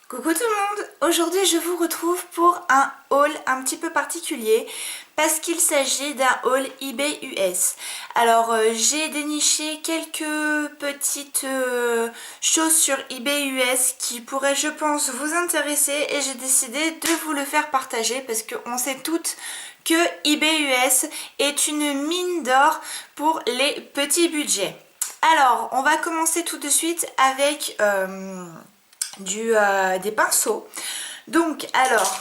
Coucou tout le monde, aujourd'hui je vous retrouve pour un haul un petit peu particulier parce qu'il s'agit d'un haul eBay US. Alors j'ai déniché quelques petites choses sur eBay US qui pourraient je pense vous intéresser et j'ai décidé de vous le faire partager parce qu'on sait toutes que eBay US est une mine d'or pour les petits budgets. Alors on va commencer tout de suite avec des pinceaux. Donc alors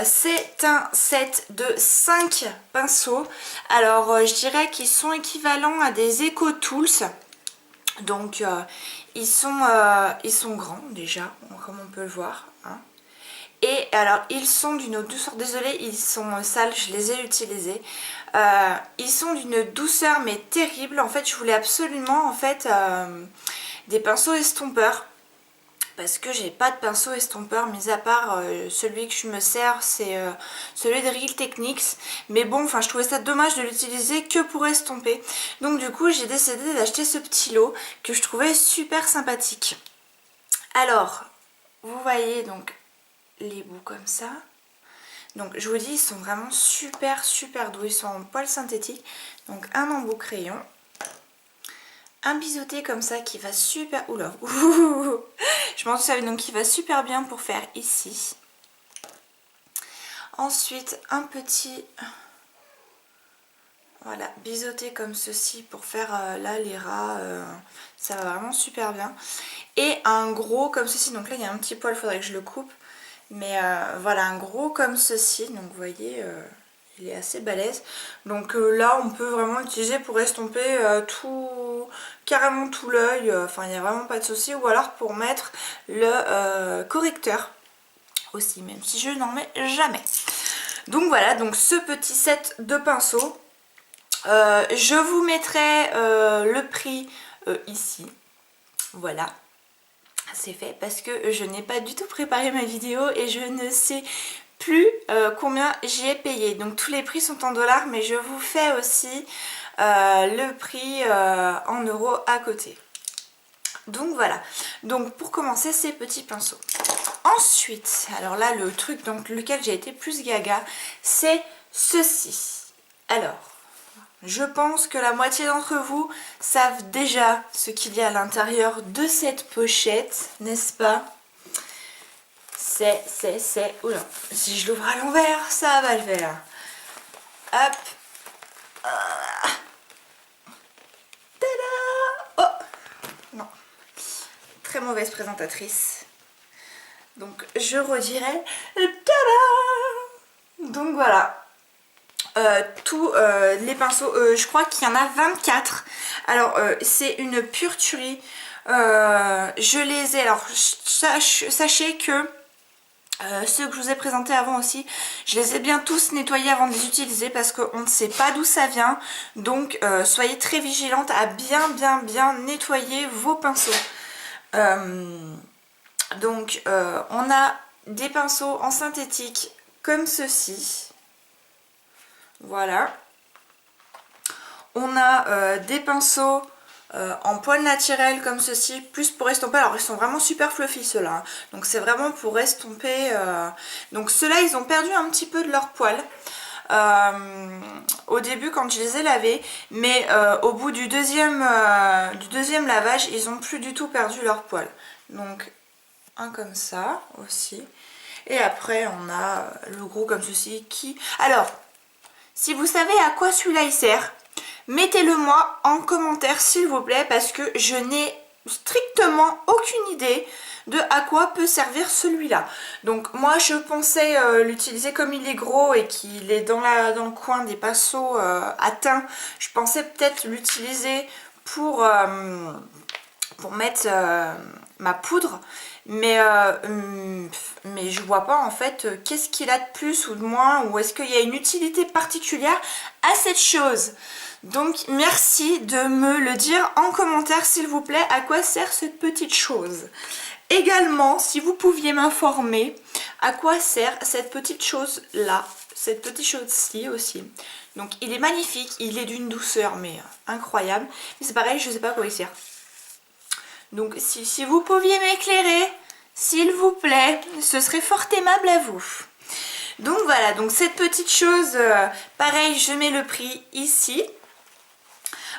c'est un set de 5 pinceaux. Alors je dirais qu'ils sont équivalents à des Eco Tools. Donc ils sont grands déjà, comme on peut le voir, hein. Et alors ils sont d'une douceur, désolée ils sont sales, je les ai utilisés. Ils sont d'une douceur mais terrible. En fait je voulais absolument des pinceaux estompeurs, parce que j'ai pas de pinceau estompeur, mis à part celui que je me sers, c'est celui de Real Techniques. Mais bon, enfin je trouvais ça dommage de l'utiliser que pour estomper. Donc du coup j'ai décidé d'acheter ce petit lot que je trouvais super sympathique. Alors, vous voyez donc les bouts comme ça. Donc je vous dis, ils sont vraiment super doux, ils sont en poil synthétique. Donc un embout crayon. Un biseauté comme ça qui va super... Oula, je m'en souviens, donc qui va super bien pour faire ici. Ensuite, un petit... Voilà, biseauté comme ceci pour faire là les rats, ça va vraiment super bien. Et un gros comme ceci, donc là il y a un petit poil, il faudrait que je le coupe. Mais voilà, un gros comme ceci, donc vous voyez... il est assez balèze. Donc là on peut vraiment l'utiliser pour estomper carrément tout l'œil. Enfin il n'y a vraiment pas de souci. Ou alors pour mettre le correcteur aussi, même si je n'en mets jamais. Donc voilà, donc ce petit set de pinceaux. Je vous mettrai le prix ici. Voilà. C'est fait parce que je n'ai pas du tout préparé ma vidéo et je ne sais plus combien j'y ai payé. Donc tous les prix sont en dollars, mais je vous fais aussi le prix en euros à côté. Donc voilà, donc pour commencer ces petits pinceaux. Ensuite, alors là le truc dans lequel j'ai été plus gaga, c'est ceci. Alors, je pense que la moitié d'entre vous savent déjà ce qu'il y a à l'intérieur de cette pochette, n'est-ce pas? Oula, si je l'ouvre à l'envers, ça va le faire. Hop. Tada! Oh! Non. Très mauvaise présentatrice. Donc je redirai. Tada! Donc voilà. Tous les pinceaux, je crois qu'il y en a 24. Alors c'est une pure tuerie. Je les ai, alors sachez que ceux que je vous ai présentés avant aussi, je les ai bien tous nettoyés avant de les utiliser parce qu'on ne sait pas d'où ça vient. Donc soyez très vigilante à bien nettoyer vos pinceaux. Donc on a des pinceaux en synthétique comme ceci. Voilà. On a des pinceaux en poil naturel comme ceci, plus pour estomper. Alors ils sont vraiment super fluffy ceux-là, hein. Donc c'est vraiment pour estomper. Donc ceux-là ils ont perdu un petit peu de leur poil au début quand je les ai lavés, mais au bout du deuxième lavage ils ont plus du tout perdu leur poil. Donc un comme ça aussi. Et après on a le gros comme ceci qui... Alors si vous savez à quoi celui-là il sert, mettez-le moi en commentaire s'il vous plaît, parce que je n'ai strictement aucune idée de à quoi peut servir celui-là. Donc moi je pensais l'utiliser comme il est gros et qu'il est dans le coin des pinceaux à teint. Je pensais peut-être l'utiliser pour mettre ma poudre, mais je vois pas en fait qu'est-ce qu'il a de plus ou de moins, ou est-ce qu'il y a une utilité particulière à cette chose. Donc merci de me le dire en commentaire s'il vous plaît, à quoi sert cette petite chose. Également, si vous pouviez m'informer à quoi sert cette petite chose là, cette petite chose-ci aussi. Donc il est magnifique, il est d'une douceur mais incroyable, mais c'est pareil, je sais pas à quoi il sert. Donc si vous pouviez m'éclairer, s'il vous plaît, ce serait fort aimable à vous. Donc voilà, donc cette petite chose, pareil, je mets le prix ici.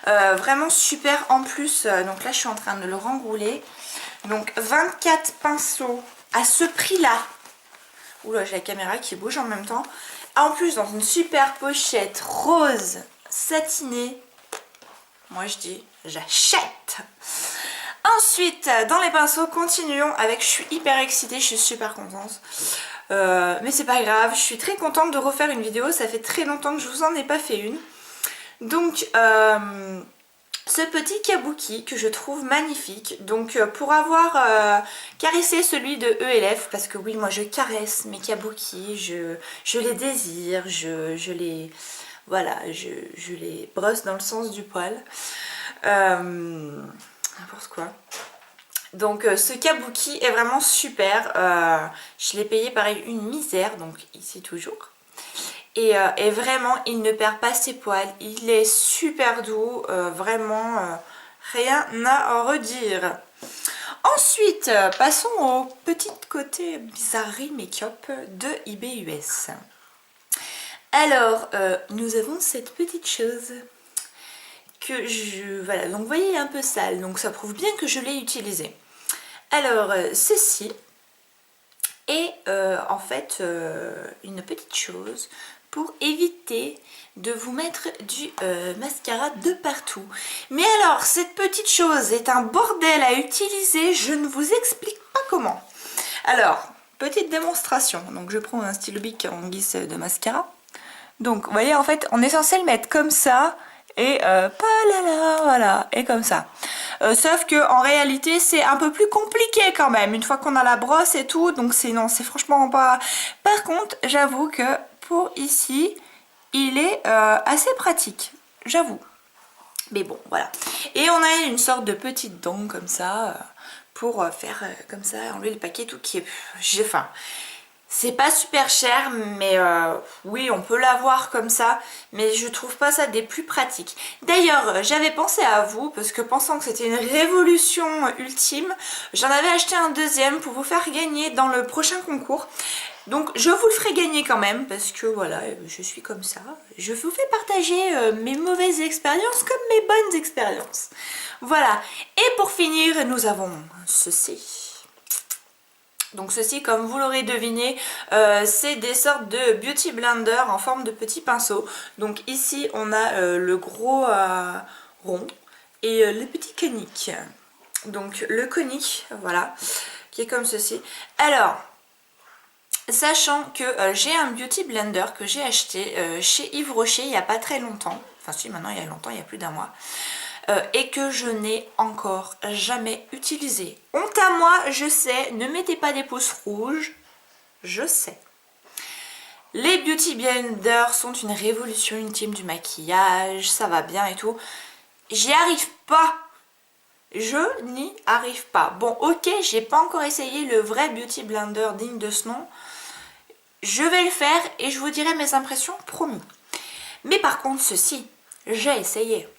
Vraiment super en plus, donc là je suis en train de le renrouler. Donc 24 pinceaux à ce prix-là. Oula, j'ai la caméra qui bouge en même temps. En plus, dans une super pochette rose satinée. Moi, je dis, j'achète. Ensuite, dans les pinceaux, continuons avec... Je suis hyper excitée, je suis super contente. Mais c'est pas grave, je suis très contente de refaire une vidéo. Ça fait très longtemps que je vous en ai pas fait une. Donc... ce petit kabuki que je trouve magnifique, donc pour avoir caressé celui de ELF, parce que oui, moi je caresse mes kabuki, je les désire, je les, voilà, je les brosse dans le sens du poil, n'importe quoi. Donc ce kabuki est vraiment super, je l'ai payé pareil une misère, donc ici toujours. Et vraiment il ne perd pas ses poils, il est super doux, vraiment rien à en redire. Ensuite passons au petit côté bizarrerie make-up de eBay US. Alors nous avons cette petite chose que voilà, donc vous voyez, un peu sale, donc ça prouve bien que je l'ai utilisée. Alors ceci est en fait une petite chose pour éviter de vous mettre du mascara de partout. Mais alors, cette petite chose est un bordel à utiliser, je ne vous explique pas comment. Alors, petite démonstration. Donc je prends un stylo bic en guise de mascara. Donc, vous voyez, en fait, on est censé le mettre comme ça, et voilà, et comme ça. Sauf que en réalité c'est un peu plus compliqué quand même une fois qu'on a la brosse et tout, donc c'est franchement pas. Par contre j'avoue que pour ici il est assez pratique, j'avoue. Mais bon, voilà. Et on a une sorte de petite dent comme ça pour faire comme ça, enlever le paquet tout qui est. J'ai faim. C'est pas super cher, mais oui, on peut l'avoir comme ça, mais je trouve pas ça des plus pratiques. D'ailleurs, j'avais pensé à vous, parce que pensant que c'était une révolution ultime, j'en avais acheté un deuxième pour vous faire gagner dans le prochain concours. Donc je vous le ferai gagner quand même, parce que voilà, je suis comme ça. Je vous fais partager mes mauvaises expériences comme mes bonnes expériences. Voilà, et pour finir, nous avons ceci. Donc ceci, comme vous l'aurez deviné, c'est des sortes de beauty blender en forme de petits pinceaux. Donc ici on a le gros rond et le petit conique. Donc le conique, voilà, qui est comme ceci. Alors, sachant que j'ai un beauty blender que j'ai acheté chez Yves Rocher il n'y a pas très longtemps. Enfin si, maintenant il y a longtemps, il y a plus d'un mois. Et que je n'ai encore jamais utilisé. Honte à moi, je sais, ne mettez pas des pouces rouges, je sais. Les beauty blenders sont une révolution ultime du maquillage, ça va bien et tout. J'y arrive pas. Je n'y arrive pas. Bon, ok, j'ai pas encore essayé le vrai beauty blender digne de ce nom. Je vais le faire et je vous dirai mes impressions, promis. Mais par contre, ceci, j'ai essayé.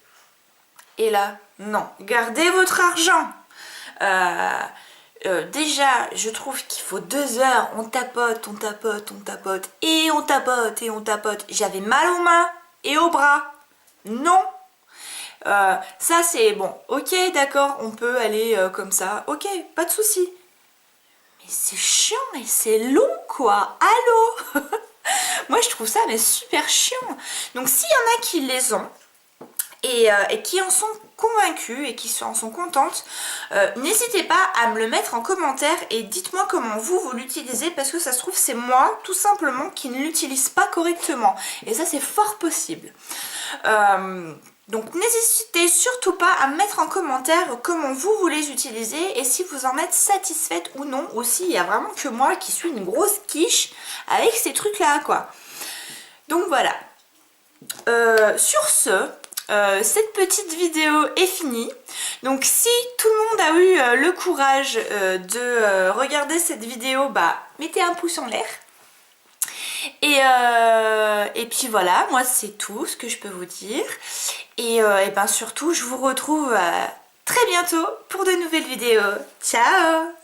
Et là, non. Gardez votre argent. Déjà, je trouve qu'il faut 2 heures. On tapote, on tapote, on tapote. Et on tapote, et on tapote. J'avais mal aux mains et aux bras. Non. Ça, c'est bon. Ok, d'accord, on peut aller comme ça. Ok, pas de souci. Mais c'est chiant et c'est long, quoi. Allô. Moi, je trouve ça mais super chiant. Donc, s'il y en a qui les ont, et qui en sont convaincus et qui en sont contentes, n'hésitez pas à me le mettre en commentaire et dites-moi comment vous l'utilisez, parce que ça se trouve c'est moi tout simplement qui ne l'utilise pas correctement et ça c'est fort possible. Donc n'hésitez surtout pas à me mettre en commentaire comment vous les utilisez et si vous en êtes satisfaite ou non. Aussi, il n'y a vraiment que moi qui suis une grosse quiche avec ces trucs là quoi. Donc voilà. Sur ce, cette petite vidéo est finie. Donc si tout le monde a eu le courage de regarder cette vidéo, bah mettez un pouce en l'air. Et puis voilà, moi c'est tout ce que je peux vous dire. Et ben surtout, je vous retrouve très bientôt pour de nouvelles vidéos. Ciao!